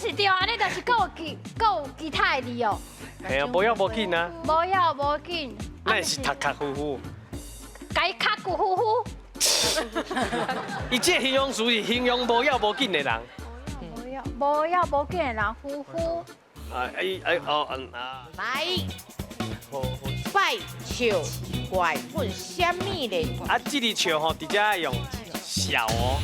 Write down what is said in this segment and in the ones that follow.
是对，安尼就是够有其他的字哦。嘿啊，无要无紧啊，无要无紧，咱是读读呼呼。该卡古呼呼。伊这形容词是形容无要无紧的人。无要无紧的人，呼呼。来，拜笑怪本什么嘞？啊，这个笑吼，直接要用笑哦。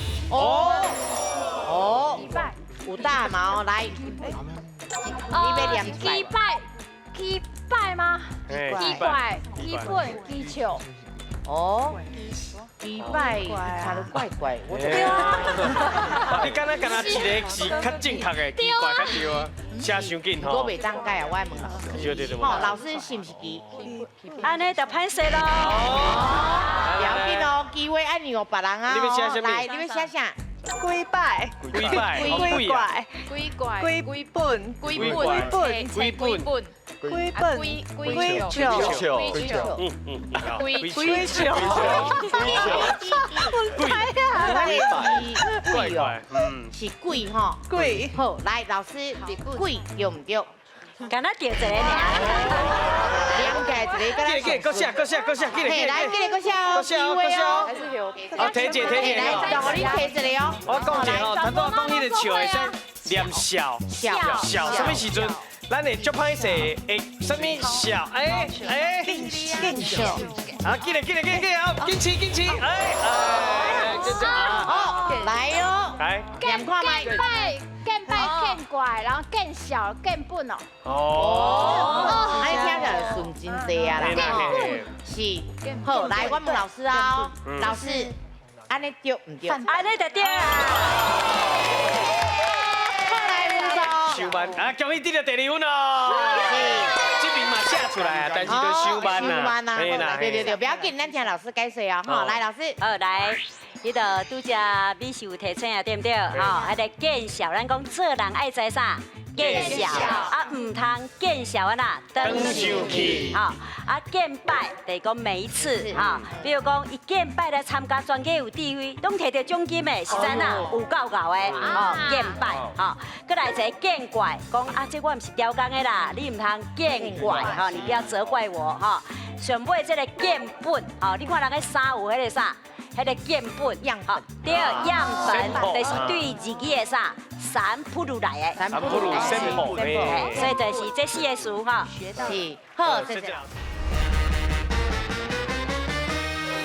哦，礼拜。有大毛来，你要念出来。击败吗？嘿击怪、击本、击笑。哦，礼拜查得怪怪，我对啊。你敢若一个是较正确的，奇怪较对啊，写伤紧吼。我袂当改啊，我爱问老师。对。哦，老师是不是记？安尼就歹势咯。不要紧哦，机会按你哦，别人啊。你要写什么来，你要写啥？龟拜，几摆？龟怪，龟怪、龟本，龟本本、龟本、龟本，龟球，龟球，贵哦，是贵吼。龟，好，来，老师，贵对唔对？敢若掉一个尔。两个一个，搁写，嘿，来，这个个写哦，机会哦。好，提一个。来，让我你提一个哦。我讲一个吼，头拄我讲迄个笑会使念笑，什么时阵？咱会足歹势，会什么笑？更笑。啊，记得，好，坚持，哦，来哟，来，念看麦。见拜见怪，然后见小见本哦。哦，安尼听起来顺真济啊啦。是，好，来，我问老师啊，老师，安尼对唔对？安尼就对啊。收班啊！恭喜得到第2分哦。这边嘛写出来啊，但是就收班啦。对，不要紧，咱听老师解说哦。好，来，老师。好，来，你著拄只美秀提醒啊，对不对？吼，还得见笑，咱讲做人爱知啥？见笑啊，唔通见笑啊呐，登上去。吼，啊见拜就是讲每一次哈，比如讲伊见拜来参加专家有地位，拢摕到奖金的，是真呐，有够的哦，见拜吼。再来一个见怪，讲啊这我唔是雕工的啦，你唔通见怪哈，你不要责怪我哈。上尾这个见本，吼，你看人个衫有迄个啥？迄个见本样哈，第二样本就是对自己的啥三不如来的，三不如生母嘿，所以就是这4个词哈。是，好，谢谢。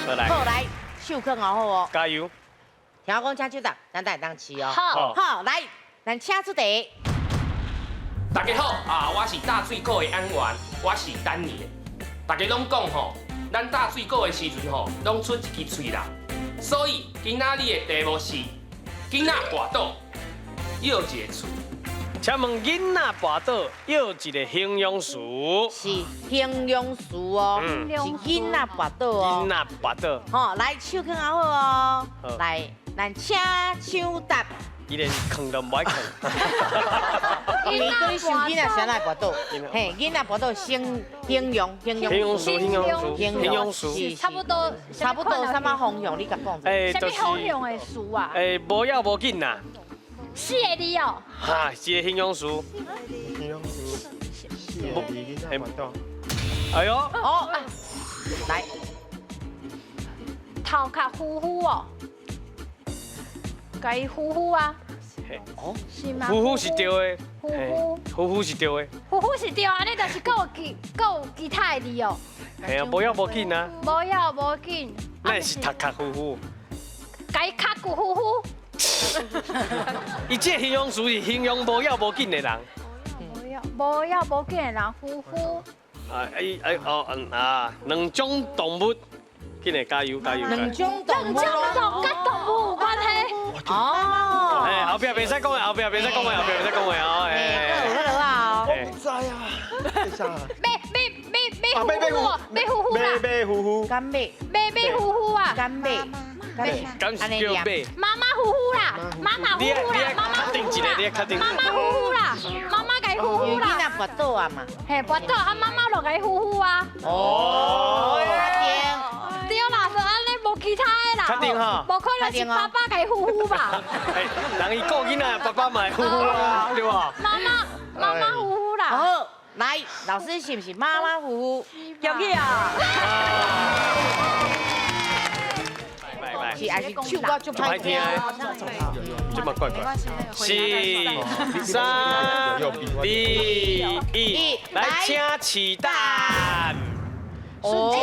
好来，秀课好好哦，加油！听我讲请手档，咱等当起哦。好，来，咱请出题。大家好啊，我是大水果的安源，我是丹尼。大家拢讲吼，咱大水果的时阵吼，拢出一支喙啦。所以今仔日的题目是囡仔跋倒，要一个词。请问囡仔跋倒要一个形容词。是形容词哦，是囡仔跋倒哦。囡仔跋倒。好，来手放好哦。来，咱请抢答。伊连坑都唔爱坑。因为对手囡仔谁来跋倒？嘿，囡仔跋倒形容词，差不多什么方向？你甲讲者。什么方向的词啊？无要无紧呐。 4个字哦。哈，是个形容词。形容词4个字，囡仔跋倒。哎呦。哦，来，头壳呼呼哦。该呼呼啊。哦，是吗？呼呼是对的。呼呼是对的。呼呼是对，安尼就是够有其他的字哦。系啊，无要无紧啊。无要无紧。咱是头壳呼呼。该卡古呼呼。伊这形容词是形容无要无紧的人。无要无紧的人，呼呼。两种动物，紧来加油加油！两种动物，跟动物有关系。哦。哎，后壁袂使讲的，后壁袂使讲的哦。哎，好啊。我不知啊，为啥？马呼呼啦。马呼呼。干马。马呼呼啊。干马。敢是叫马？妈妈呼呼啦，妈妈呼呼啦，妈妈确定一个，你确定？妈妈呼呼啦，妈妈该呼呼啦。囡仔跋倒啊嘛。嘿，跋倒啊，妈妈就该呼呼啊。哦，对啦，就安尼无其他的啦。确定哈？无可能是爸爸给呼呼吧？哎，人伊顾囡仔，爸爸嘛会呼呼啊，对吧？妈妈呼呼啦。好，来，老师是不是马马虎虎？恭喜啊！拜是还是唱歌就歹听？这么怪怪。4、3、2、1，来，请起蛋。哦，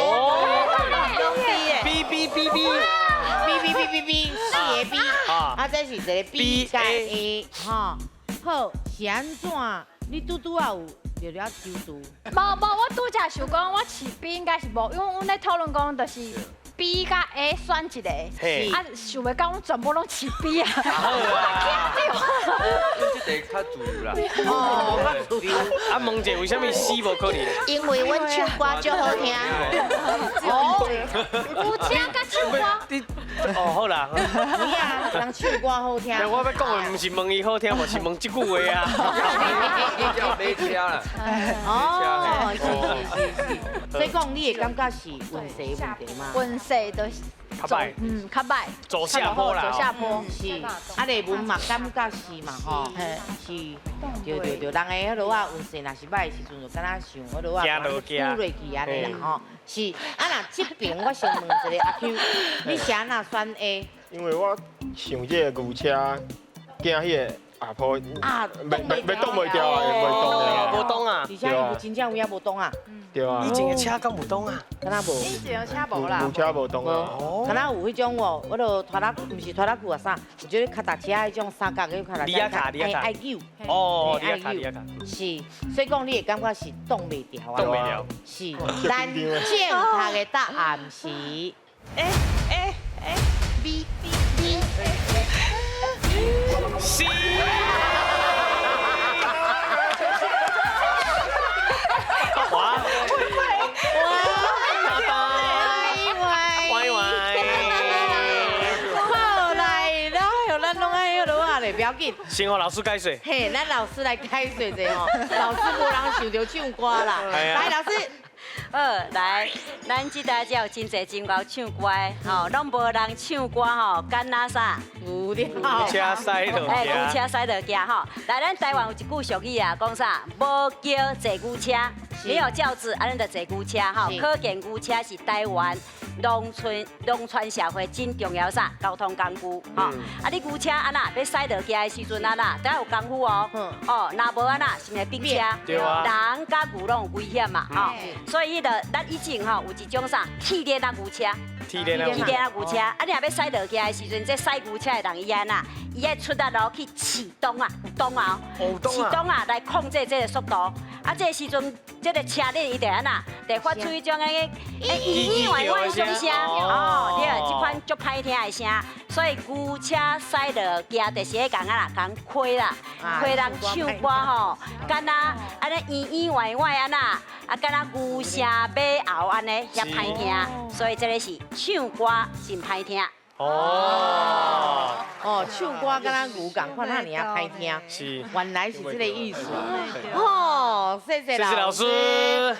哔哔哔哔。B，四个 B， 啊，这是一个 B 加 A， 哈，好，是安怎？你拄啊有聊了手拄？无，我拄则想讲，我试 B 应该是无，因为阮咧讨论讲，就是 B 甲 A 选一个，啊，想袂到阮全部拢试 B 啊，这得较自由啦。啊，问者为什么 C 无可能？因为阮唱歌足好听。哦，有请甲唱歌。哦，好啦。有啊，人唱歌好听。但我要讲的，不是问伊好听，无是问这句话啊。叫马车啦。哦，是。所以讲，你的感觉是运势的问题吗？运势就是较歹，较歹，走下坡啦。走下坡是。啊，丽文嘛感觉是嘛吼，是。对，人的迄落啊运势若是歹的时阵，就敢若像迄落啊，输落去安尼啦吼。是。啊，若这边我先问一个阿 Q， 你是安那选 A？因为我上这个牛车，惊迄个下坡，啊，袂动袂掉啊，袂动的无动啊。而且伊有真正有影无动啊？对啊。以前的车敢无动啊？敢若无。以前的车无啦。牛车无动啊。敢若有迄种哦，我著拖拉，毋是拖拉裤啊啥，有即个脚踏车迄种三角的脚踏车，爱扭。哦，你卡。是，所以讲你的感觉是动袂掉啊。动袂了。是，咱正确的答案是。B。C。不要紧，先和老师解说。嘿，咱老师来解说一下吼，老师无人想着唱歌啦。来，老师。来，咱这代才有真侪真高唱歌的，吼，拢无人唱歌吼，干那啥？有了。车塞落哎，牛车塞落行吼。来，咱台湾有一句俗语啊，讲啥？无叫坐牛车，没有轿子，安尼就坐牛车吼。可见牛车是台湾农村社会真重要啥交通工具吼。啊，你牛车安那要塞落去的时阵安那，得有功夫哦。哦，若无安那是咪逼车？对啊。人甲牛拢有危险嘛，吼。所以咱以前吼有一种啥铁链啊牛车。铁链啊牛车，啊你若要驶落去的时阵，这驶牛车的人伊安那，伊爱出力落去启动啊，启动啊来控制这个速度。啊，这个时阵，这个车链伊就安那，得发出一种安尼歪种声，哦，对，这款足歹听的声。所以牛车驶落行，就是迄讲啊啦，讲开啦，开人唱歌吼，敢若安尼歪安那，啊，敢若牛声马喉安尼，遐歹听。所以这个是唱歌真歹听。哦，唱歌敢若牛共款，遐尔啊歹听。是，原来是这个意思。哦，谢谢老师。